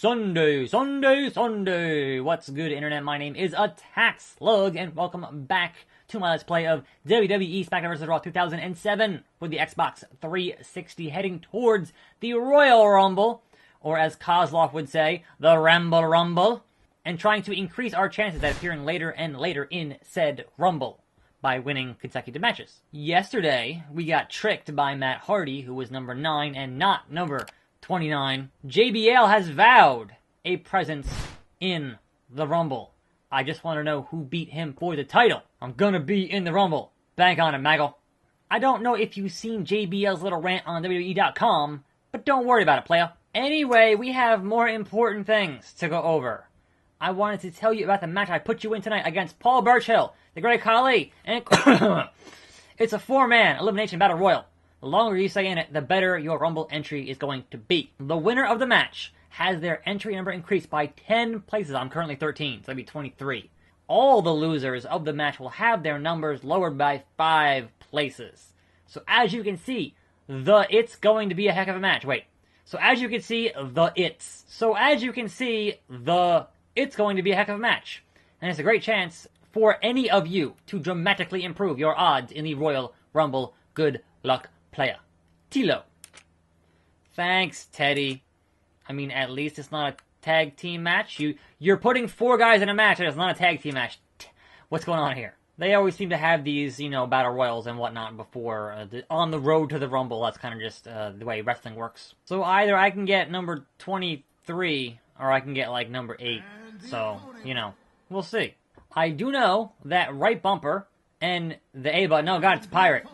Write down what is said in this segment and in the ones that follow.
Sunday, Sunday, Sunday! What's good, Internet? My name is Attack Slug, and welcome back to my Let's Play of WWE SmackDown vs. Raw 2007 for the Xbox 360, heading towards the Royal Rumble, or as Kozlov would say, the Ramble Rumble, and trying to increase our chances at appearing later and later in said Rumble by winning consecutive matches. Yesterday, we got tricked by Matt Hardy, who was number 9 and not number 29. JBL has vowed a presence in the Rumble. I just want to know who beat him for the title. I'm gonna be in the Rumble. Bank on it, Maggle. I don't know if you've seen JBL's little rant on WWE.com, but don't worry about it, playa. Anyway, we have more important things to go over. I wanted to tell you about the match I put you in tonight against Paul Burchill, the Great Khali, and it's a 4-man elimination battle royal. The longer you stay in it, the better your Rumble entry is going to be. The winner of the match has their entry number increased by 10 places. I'm currently 13, so that'd be 23. All the losers of the match will have their numbers lowered by 5 places. So as you can see, it's going to be a heck of a match. So as you can see, it's going to be a heck of a match. And it's a great chance for any of you to dramatically improve your odds in the Royal Rumble. Good luck, playa. Tilo. Thanks, Teddy. I mean, at least it's not a tag team match. You're putting 4 guys in a match and it's not a tag team match. What's going on here? They always seem to have these, battle royals and whatnot before, on the road to the Rumble. That's kind of just the way wrestling works. So either I can get number 23 or I can get, number 8. So, we'll see. I do know that right bumper and the A button... Oh, God, it's Pirate.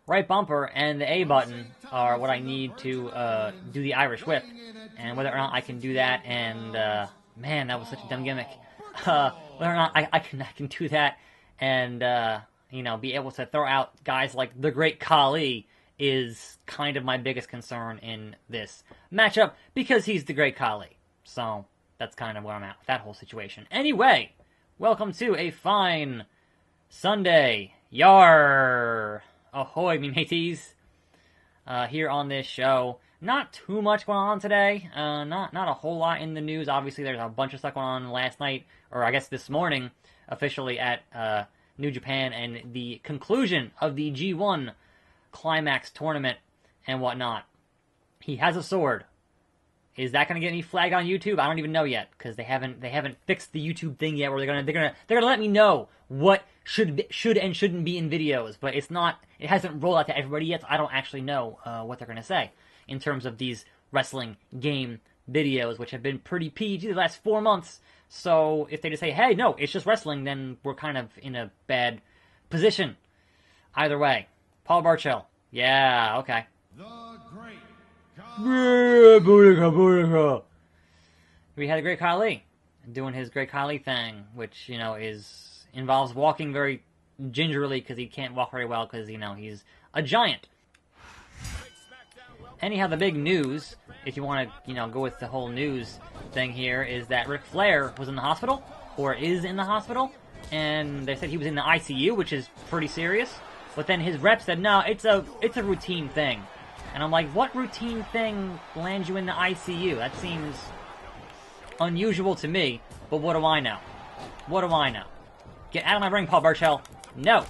Right bumper and the A button are what I need to do the Irish Whip. And whether or not I can do that, and man, that was such a dumb gimmick. Whether or not I can do that and be able to throw out guys like the Great Khali is kind of my biggest concern in this matchup, because he's the Great Khali. So that's kind of where I'm at with that whole situation. Anyway, welcome to a fine Sunday. Yar! Ahoy, me mateys. Here on this show. Not too much going on today. Not a whole lot in the news. Obviously, there's a bunch of stuff going on last night, or I guess this morning, officially at New Japan, and the conclusion of the G1 Climax tournament and whatnot. He has a sword. Is that going to get any flagged on YouTube? I don't even know yet, because they haven't fixed the YouTube thing yet, where they're gonna let me know what should and shouldn't be in videos, but it hasn't rolled out to everybody yet, so I don't actually know what they're gonna say in terms of these wrestling game videos, which have been pretty PG the last 4 months. So if they just say, hey, no, it's just wrestling, then we're kind of in a bad position. Either way, Paul Burchill, yeah, okay. We had a Great Khali doing his Great Khali thing, which, involves walking very gingerly, because he can't walk very well, because, he's a giant. Anyhow, the big news, if you want to, go with the whole news thing here, is that Ric Flair was in the hospital, or is in the hospital, and they said he was in the ICU, which is pretty serious, but then his rep said, no, it's a routine thing. And I'm like, what routine thing lands you in the ICU? That seems unusual to me, but what do I know? What do I know? Get out of my ring, Paul Burchill. No.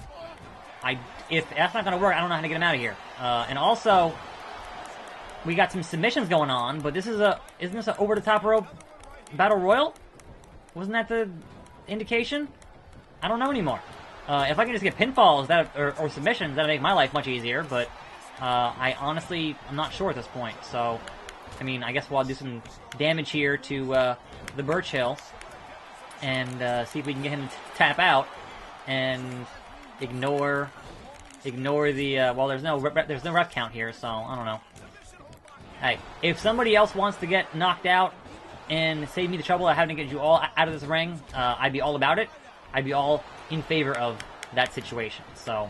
If that's not going to work, I don't know how to get him out of here. And also, we got some submissions going on, but isn't this an over-the-top rope battle royal? Wasn't that the indication? I don't know anymore. If I can just get pinfalls or submissions, that'll make my life much easier, but I honestly am not sure at this point. So, I mean, I guess we'll do some damage here to the Burchill and see if we can get him to tap out and ignore the well, there's no rep count here, so I don't know. Hey, if somebody else wants to get knocked out and save me the trouble of having to get you all out of this ring, I'd be all about it. I'd be all in favor of that situation. So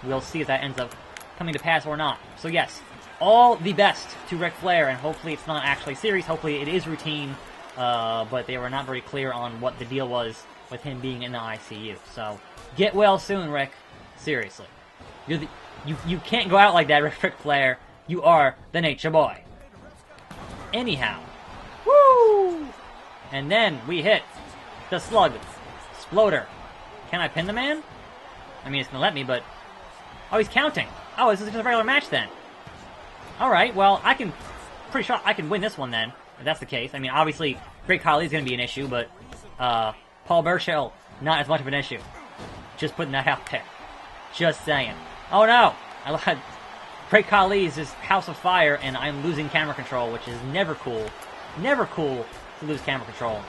we'll see if that ends up coming to pass or not. So yes, all the best to Ric Flair, and hopefully it's not actually serious. Hopefully it is routine, but they were not very clear on what the deal was with him being in the ICU. So get well soon, Rick. Seriously, you can't go out like that, Ric Flair. You are the Nature Boy. Anyhow, woo! And then we hit the slug. Exploder. Can I pin the man? I mean, it's going to let me, but... Oh, he's counting. Oh, this is just a regular match then. Alright, well, pretty sure I can win this one then, if that's the case. I mean, obviously, Great Khali is going to be an issue, but Paul Burchill, not as much of an issue. Just putting that out there. Just saying. Oh no! Great Khali is just House of Fire, and I'm losing camera control, which is never cool. Never cool to lose camera control.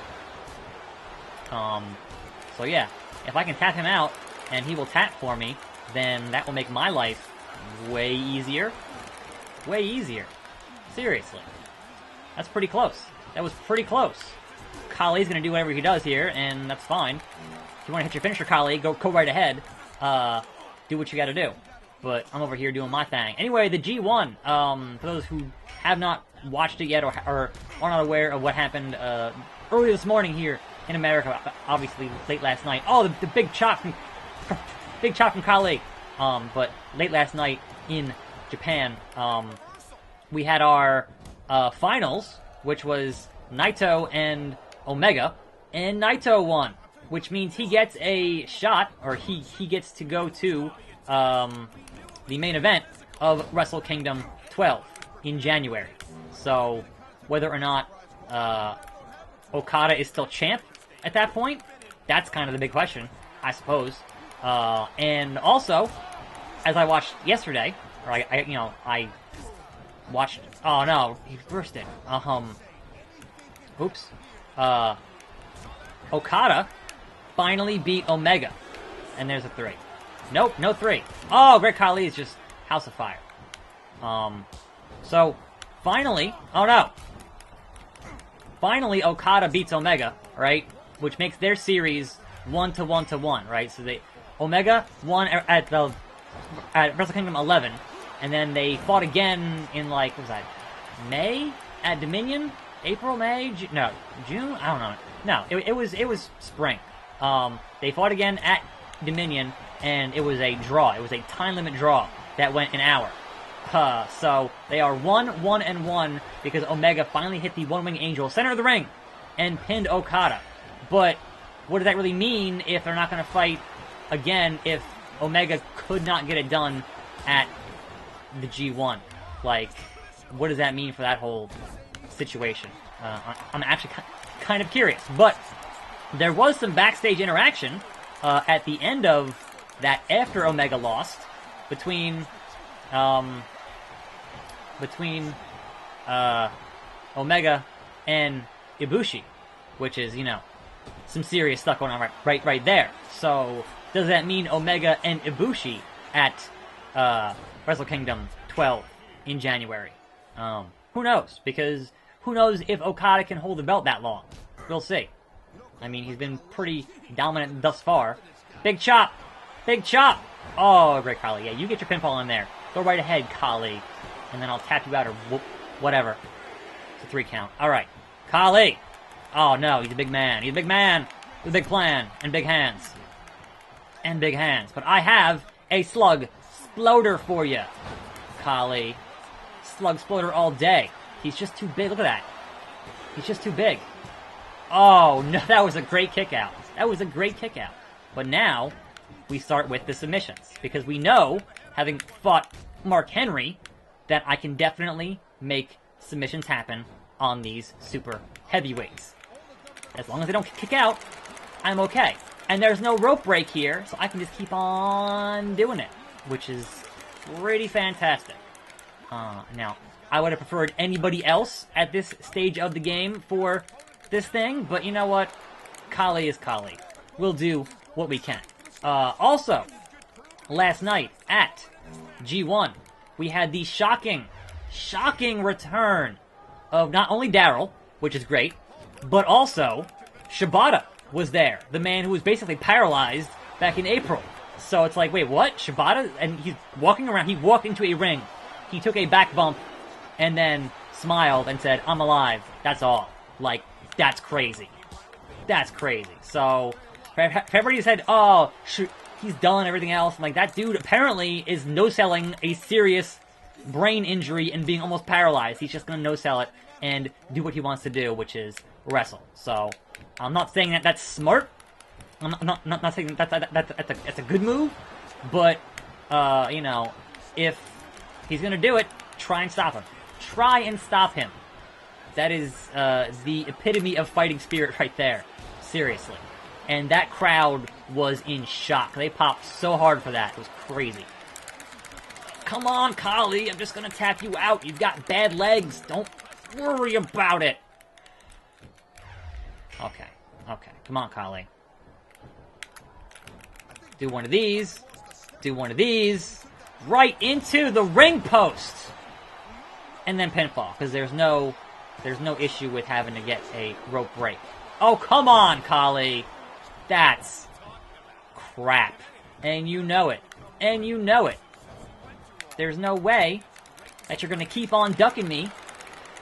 So yeah, if I can tap him out, and he will tap for me, then that will make my life way easier. Way easier. Seriously. That's pretty close. That was pretty close. Khali's gonna do whatever he does here, and that's fine. If you want to hit your finisher, Khali, go right ahead. Do what you gotta do. But I'm over here doing my thing. Anyway, the G1, for those who have not watched it yet or are not aware of what happened early this morning here in America, obviously late last night. Oh, the big chop from Khali. But late last night in Japan, we had our finals, which was Naito and Omega, and Naito won, which means he gets a shot, or he gets to go to the main event of Wrestle Kingdom 12 in January. So whether or not Okada is still champ at that point, that's kind of the big question, I suppose. And also, as I watched yesterday, or I watched. Oh no, he reversed it. Oops. Okada finally beat Omega, and there's a 3. Nope, no 3. Oh, Great Khali is just House of Fire. So finally, oh no. Finally, Okada beats Omega, right? Which makes their series 1-1-1, right? So Omega won at Wrestle Kingdom 11, and then they fought again in what was that? May at Dominion? April, May, June? I don't know. No, it was spring. They fought again at Dominion, and it was a draw. It was a time limit draw that went an hour. So they are 1-1-1 because Omega finally hit the One Wing Angel center of the ring and pinned Okada. But what does that really mean if they're not going to fight again if Omega could not get it done at the G1? What does that mean for that whole situation? I'm actually kind of curious. But there was some backstage interaction at the end of that after Omega lost between Omega and Ibushi, which is, some serious stuff going on right there. So does that mean Omega and Ibushi at Wrestle Kingdom 12 in January? Who knows? Because who knows if Okada can hold the belt that long? We'll see. I mean, he's been pretty dominant thus far. Big chop! Big chop! Oh, Great Khali. Yeah, you get your pinfall in there. Go right ahead, Khali. And then I'll tap you out or whatever. It's a 3 count. Alright. Khali! Oh no, he's a big man. He's a big man with a big plan and big hands. And big hands. But I have a slug sploder for you, Khali. Slug sploder all day. He's just too big. Look at that. He's just too big. Oh, no, that was a great kick out. That was a great kick out. But now, we start with the submissions. Because we know, having fought Mark Henry, that I can definitely make submissions happen on these super heavyweights. As long as they don't kick out, I'm okay. And there's no rope break here, so I can just keep on doing it. Which is pretty fantastic. Now, I would have preferred anybody else at this stage of the game for this thing, but you know what? Khali is Khali. We'll do what we can. Also, last night at G1, we had the shocking return of not only Daryl, which is great, but also Shibata was there. The man who was basically paralyzed back in April. So it's like, wait, what? Shibata? And he's walking around. He walked into a ring. He took a back bump and then smiled and said, I'm alive. That's all. That's crazy. That's crazy. So, everybody said, oh, he's done everything else. That dude apparently is no-selling a serious brain injury and being almost paralyzed. He's just going to no-sell it and do what he wants to do, which is wrestle. So, I'm not saying that that's smart. I'm not saying that's a good move. But, you know, if he's going to do it, try and stop him. Try and stop him. That is the epitome of fighting spirit right there. Seriously. And that crowd was in shock. They popped so hard for that. It was crazy. Come on, Kali. I'm just going to tap you out. You've got bad legs. Don't worry about it. Okay. Okay. Come on, Kali. Do one of these. Do one of these. Right into the ring post. And then pinfall. Because there's no issue with having to get a rope break. Oh, come on, Kali. That's crap. And you know it. And you know it. There's no way that you're going to keep on ducking me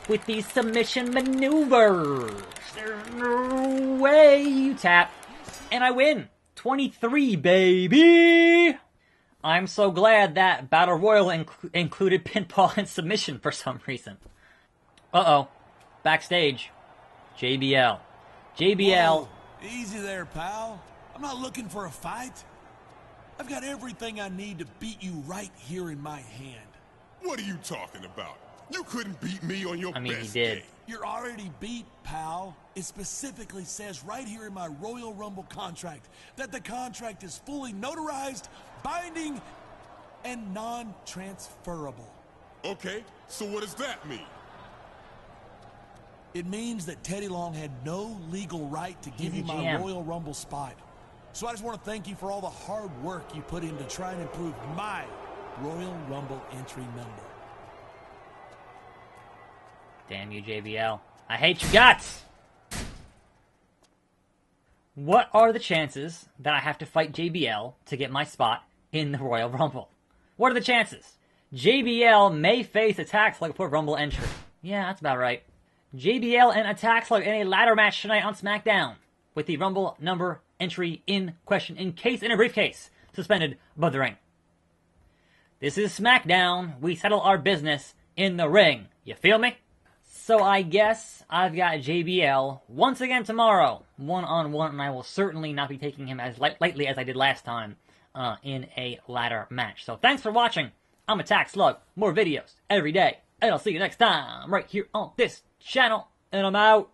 with these submission maneuvers. There's no way you tap. And I win. 23, baby! I'm so glad that Battle Royal included pinfall and submission for some reason. Uh-oh. Backstage. JBL. JBL. Whoa, easy there, pal. I'm not looking for a fight. I've got everything I need to beat you right here in my hand. What are you talking about? You couldn't beat me on your I mean, best he did. day. You're already beat, pal. It specifically says right here in my Royal Rumble contract that the contract is fully notarized, binding, and non-transferable. Okay, so what does that mean? It means that Teddy Long had no legal right to give you my GM. Royal Rumble spot. So I just want to thank you for all the hard work you put in to try and improve my Royal Rumble entry number. Damn you, JBL. I hate you guts! What are the chances that I have to fight JBL to get my spot in the Royal Rumble? What are the chances? JBL may face Attack Slug for Rumble entry. Yeah, that's about right. JBL and Attack Slug in a ladder match tonight on SmackDown, with the Rumble number entry in question, in a briefcase, suspended above the ring. This is SmackDown. We settle our business in the ring. You feel me? So I guess I've got JBL once again tomorrow, one-on-one, and I will certainly not be taking him as lightly as I did last time in a ladder match. So thanks for watching. I'm Attack Slug. More videos every day, and I'll see you next time right here on this channel, and I'm out.